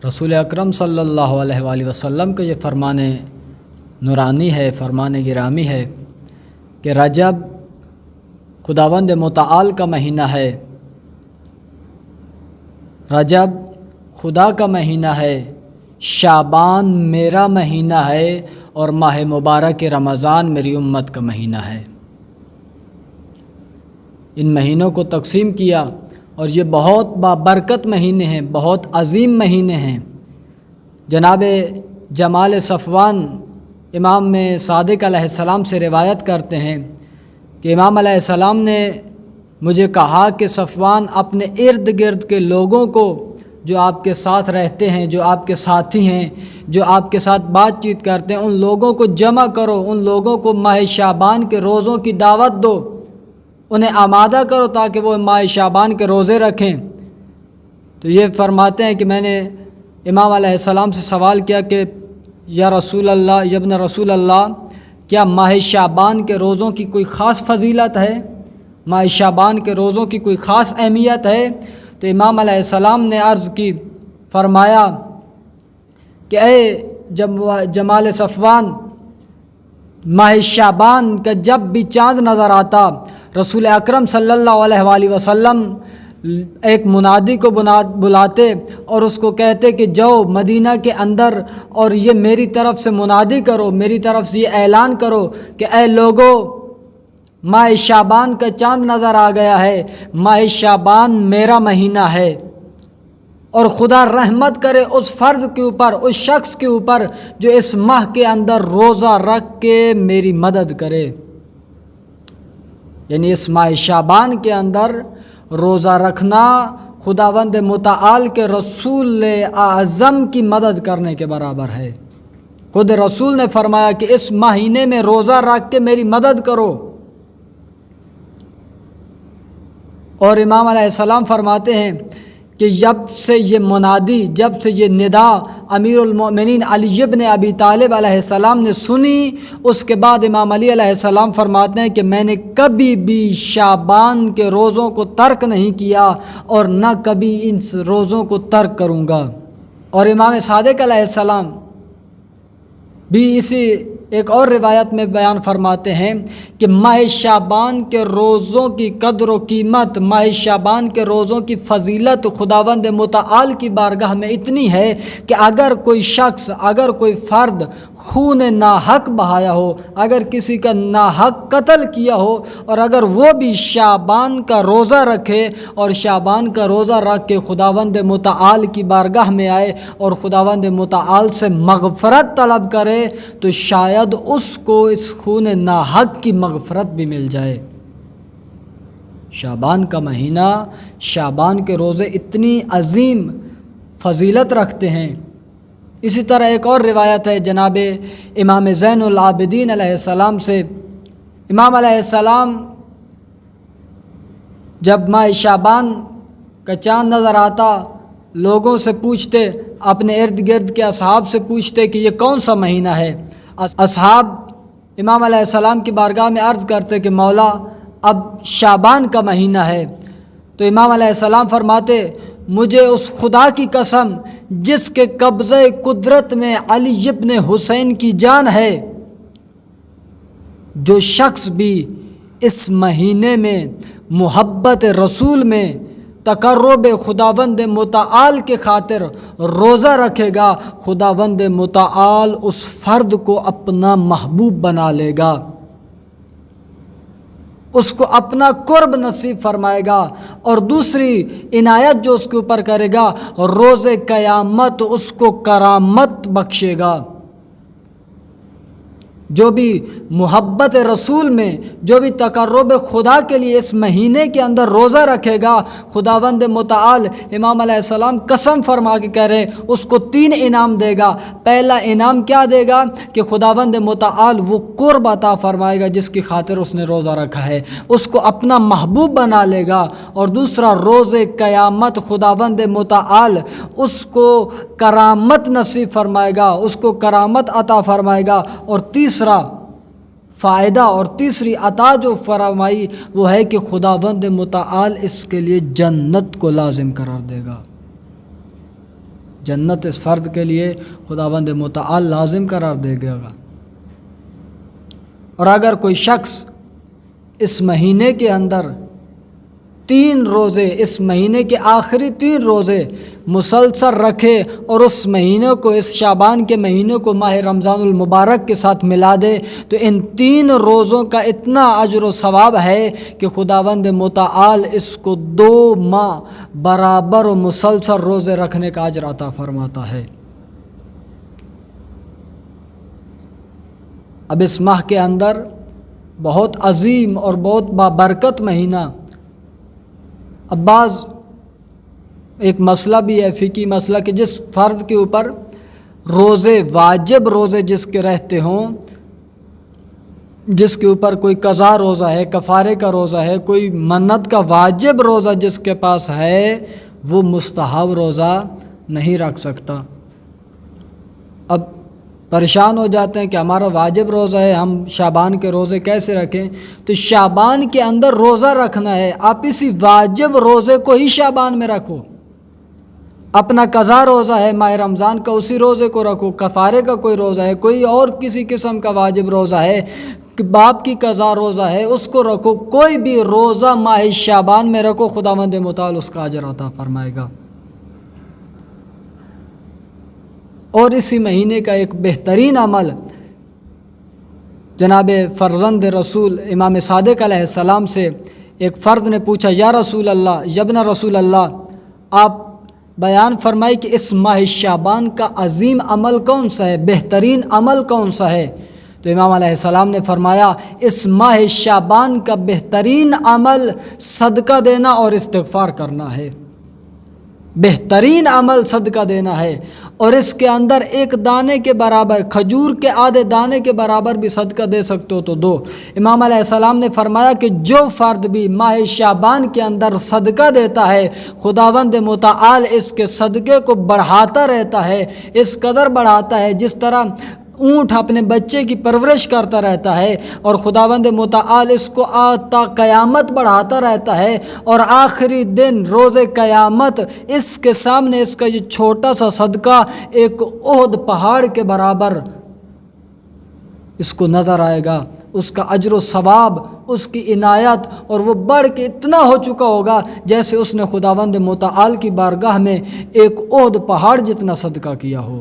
رسول اکرم صلی اللہ علیہ وآلہ وسلم کا یہ فرمان نورانی ہے، فرمان گرامی ہے کہ رجب خداوند متعال کا مہینہ ہے، رجب خدا کا مہینہ ہے، شعبان میرا مہینہ ہے، اور ماہ مبارک رمضان میری امت کا مہینہ ہے۔ ان مہینوں کو تقسیم کیا اور یہ بہت بابرکت مہینے ہیں، بہت عظیم مہینے ہیں۔ جناب جمال صفوان امام صادق علیہ السلام سے روایت کرتے ہیں کہ امام علیہ السلام نے مجھے کہا کہ صفوان اپنے ارد گرد کے لوگوں کو، جو آپ کے ساتھ رہتے ہیں، جو آپ کے ساتھی ہیں، جو آپ کے ساتھ بات چیت کرتے ہیں، ان لوگوں کو جمع کرو، ان لوگوں کو ماہ شعبان کے روزوں کی دعوت دو، انہیں آمادہ کرو تاکہ وہ ماہ شعبان کے روزے رکھیں۔ تو یہ فرماتے ہیں کہ میں نے امام علیہ السلام سے سوال کیا کہ یا رسول اللہ، یا ابن رسول اللہ، کیا ماہ شعبان کے روزوں کی کوئی خاص فضیلت ہے؟ ماہ شعبان کے روزوں کی کوئی خاص اہمیت ہے؟ تو امام علیہ السلام نے عرض کی، فرمایا کہ اے جمال صفوان، ماہ شعبان کا جب بھی چاند نظر آتا، رسول اکرم صلی اللہ علیہ وآلہ وسلم ایک منادی کو بلاتے اور اس کو کہتے کہ جاؤ مدینہ کے اندر اور یہ میری طرف سے منادی کرو، میری طرف سے یہ اعلان کرو کہ اے لوگو، ماہ شعبان کا چاند نظر آ گیا ہے، ماہ شعبان میرا مہینہ ہے، اور خدا رحمت کرے اس فرد کے اوپر، اس شخص کے اوپر جو اس ماہ کے اندر روزہ رکھ کے میری مدد کرے۔ یعنی اس ماہ شعبان کے اندر روزہ رکھنا خداوند متعال کے رسول اعظم کی مدد کرنے کے برابر ہے۔ خود رسول نے فرمایا کہ اس مہینے میں روزہ رکھ کے میری مدد کرو۔ اور امام علیہ السلام فرماتے ہیں کہ جب سے یہ منادی، جب سے یہ ندا امیر المؤمنین علی بن ابی طالب علیہ السلام نے سنی، اس کے بعد امام علی علیہ السلام فرماتے ہیں کہ میں نے کبھی بھی شعبان کے روزوں کو ترک نہیں کیا اور نہ کبھی ان روزوں کو ترک کروں گا۔ اور امام صادق علیہ السلام بھی اسی ایک اور روایت میں بیان فرماتے ہیں کہ ماہ شعبان کے روزوں کی قدر و قیمت، ماہ شعبان کے روزوں کی فضیلت خداوند متعال کی بارگاہ میں اتنی ہے کہ اگر کوئی شخص، اگر کوئی فرد خون ناحق بہایا ہو، اگر کسی کا ناحق قتل کیا ہو، اور اگر وہ بھی شعبان کا روزہ رکھے اور شعبان کا روزہ رکھ کے خداوند متعال کی بارگاہ میں آئے اور خداوند متعال سے مغفرت طلب کرے، تو شاید اس کو اس خون ناحق کی مغفرت بھی مل جائے۔ شعبان کا مہینہ، شعبان کے روزے اتنی عظیم فضیلت رکھتے ہیں۔ اسی طرح ایک اور روایت ہے جناب امام زین العابدین علیہ السلام سے، امام علیہ السلام جب ماہ شعبان کا چاند نظر آتا، لوگوں سے پوچھتے، اپنے ارد گرد کے اصحاب سے پوچھتے کہ یہ کون سا مہینہ ہے۔ اصحاب امام علیہ السلام کی بارگاہ میں عرض کرتے کہ مولا اب شعبان کا مہینہ ہے۔ تو امام علیہ السلام فرماتے، مجھے اس خدا کی قسم جس کے قبضہ قدرت میں علی ابن حسین کی جان ہے، جو شخص بھی اس مہینے میں محبت رسول میں تقرب خداوند متعال کے خاطر روزہ رکھے گا، خداوند متعال اس فرد کو اپنا محبوب بنا لے گا، اس کو اپنا قرب نصیب فرمائے گا، اور دوسری عنایت جو اس کے اوپر کرے گا، روز قیامت اس کو کرامت بخشے گا۔ جو بھی محبت رسول میں، جو بھی تقرب خدا کے لیے اس مہینے کے اندر روزہ رکھے گا، خداوند متعال امام علیہ السلام قسم فرما کے کہہ رہے اس کو 3 انعام دے گا۔ پہلا انعام کیا دے گا کہ خداوند متعال وہ قرب عطا فرمائے گا جس کی خاطر اس نے روزہ رکھا ہے، اس کو اپنا محبوب بنا لے گا، اور دوسرا روز قیامت خداوند متعال اس کو کرامت نصیب فرمائے گا، اس کو کرامت عطا فرمائے گا، اور تیسرا فائدہ اور تیسری عطا جو فرمائی وہ ہے کہ خداوند متعال اس کے لیے جنت کو لازم قرار دے گا۔ جنت اس فرد کے لیے خداوند متعال لازم قرار دے گا۔ اور اگر کوئی شخص اس مہینے کے اندر 3 روزے، اس مہینے کے آخری 3 روزے مسلسل رکھے اور اس مہینے کو، اس شعبان کے مہینے کو ماہ رمضان المبارک کے ساتھ ملا دے تو ان 3 روزوں کا اتنا اجر و ثواب ہے کہ خداوند متعال اس کو 2 ماہ برابر و مسلسل روزے رکھنے کا اجر عطا فرماتا ہے۔ اب اس ماہ کے اندر بہت عظیم اور بہت بابرکت مہینہ، اب بعض ایک مسئلہ بھی ہے، فقہی مسئلہ، کہ جس فرد کے اوپر روزے، واجب روزے جس کے رہتے ہوں، جس کے اوپر کوئی قضا روزہ ہے، کفارے کا روزہ ہے، کوئی منت کا واجب روزہ جس کے پاس ہے، وہ مستحب روزہ نہیں رکھ سکتا۔ اب پریشان ہو جاتے ہیں کہ ہمارا واجب روزہ ہے، ہم شعبان کے روزے کیسے رکھیں؟ تو شعبان کے اندر روزہ رکھنا ہے، آپ اسی واجب روزے کو ہی شعبان میں رکھو۔ اپنا قضا روزہ ہے ماہ رمضان کا، اسی روزے کو رکھو۔ کفارے کا کوئی روزہ ہے، کوئی اور کسی قسم کا واجب روزہ ہے، باپ کی قضا روزہ ہے، اس کو رکھو۔ کوئی بھی روزہ ماہ شعبان میں رکھو، خداوند متعال اس کا اجر عطا فرمائے گا۔ اور اسی مہینے کا ایک بہترین عمل، جناب فرزند رسول امام صادق علیہ السلام سے ایک فرد نے پوچھا، یا رسول اللہ، یابن رسول اللہ، آپ بیان فرمائی کہ اس ماہ شعبان کا عظیم عمل کون سا ہے، بہترین عمل کون سا ہے؟ تو امام علیہ السلام نے فرمایا، اس ماہ شعبان کا بہترین عمل صدقہ دینا اور استغفار کرنا ہے۔ بہترین عمل صدقہ دینا ہے، اور اس کے اندر ایک دانے کے برابر، کھجور کے آدھے دانے کے برابر بھی صدقہ دے سکتے ہو تو دو۔ امام علیہ السلام نے فرمایا کہ جو فرد بھی ماہ شعبان کے اندر صدقہ دیتا ہے، خداوند متعال اس کے صدقے کو بڑھاتا رہتا ہے، اس قدر بڑھاتا ہے جس طرح اونٹ اپنے بچے کی پرورش کرتا رہتا ہے، اور خداوند متعال اس کو تا قیامت بڑھاتا رہتا ہے، اور آخری دن روز قیامت اس کے سامنے اس کا یہ چھوٹا سا صدقہ ایک احد پہاڑ کے برابر اس کو نظر آئے گا۔ اس کا اجر و ثواب، اس کی عنایت، اور وہ بڑھ کے اتنا ہو چکا ہوگا جیسے اس نے خداوند متعال کی بارگاہ میں ایک احد پہاڑ جتنا صدقہ کیا ہو۔